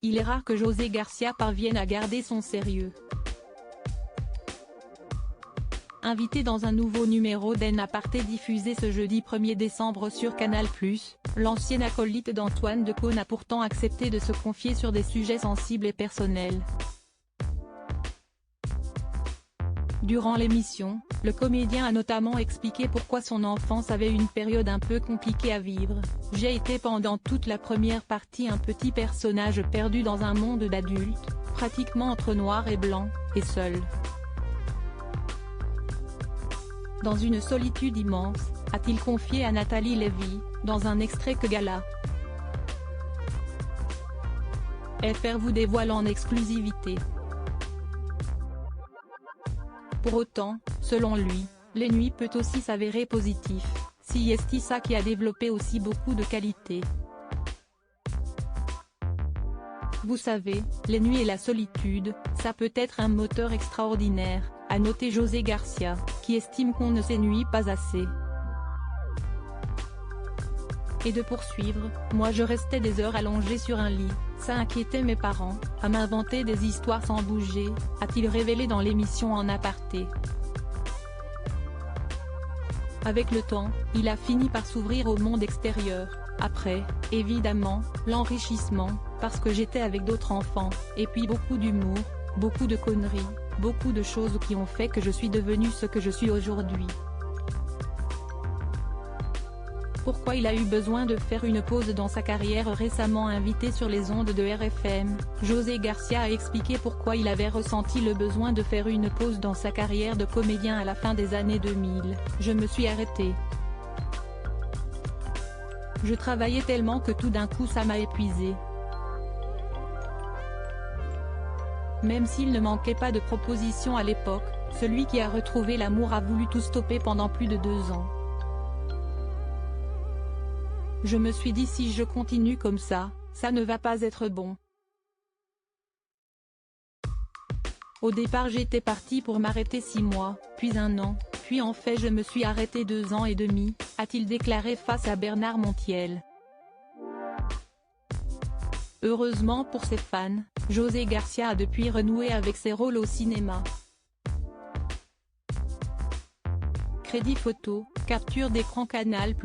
il est rare que José Garcia parvienne à garder son sérieux. Invité dans un nouveau numéro d'En Aparté diffusé ce jeudi 1er décembre sur Canal+, l'ancien acolyte d'Antoine Decaune a pourtant accepté de se confier sur des sujets sensibles et personnels. Durant l'émission, le comédien a notamment expliqué pourquoi son enfance avait une période un peu compliquée à vivre. « J'ai été pendant toute la première partie un petit personnage perdu dans un monde d'adultes, pratiquement entre noir et blanc, et seul. Dans une solitude immense », a-t-il confié à Nathalie Lévy, dans un extrait que Gala FR vous dévoile en exclusivité. Pour autant, selon lui, les nuits peut aussi s'avérer positif, si est ça qui a développé aussi beaucoup de qualités. Vous savez, les nuits et la solitude, ça peut être un moteur extraordinaire, a noté José Garcia, qui estime qu'on ne s'ennuie pas assez. Et de poursuivre, « Moi je restais des heures allongé sur un lit, ça inquiétait mes parents, à m'inventer des histoires sans bouger », a-t-il révélé dans l'émission En Aparté. Avec le temps, il a fini par s'ouvrir au monde extérieur, après, évidemment, l'enrichissement, parce que j'étais avec d'autres enfants, et puis beaucoup d'humour, beaucoup de conneries, beaucoup de choses qui ont fait que je suis devenu ce que je suis aujourd'hui. Pourquoi il a eu besoin de faire une pause dans sa carrière? Récemment invité sur les ondes de RFM, José Garcia a expliqué pourquoi il avait ressenti le besoin de faire une pause dans sa carrière de comédien à la fin des années 2000. « Je me suis arrêté. Je travaillais tellement que tout d'un coup ça m'a épuisé. Même s'il ne manquait pas de propositions à l'époque, celui qui a retrouvé l'amour a voulu tout stopper pendant plus de 2 ans. Je me suis dit si je continue comme ça ne va pas être bon. Au départ j'étais parti pour m'arrêter 6 mois, puis 1 an, puis en fait je me suis arrêté 2 ans et demi, a-t-il déclaré face à Bernard Montiel. Heureusement pour ses fans, José Garcia a depuis renoué avec ses rôles au cinéma. Crédit photo, capture d'écran Canal+.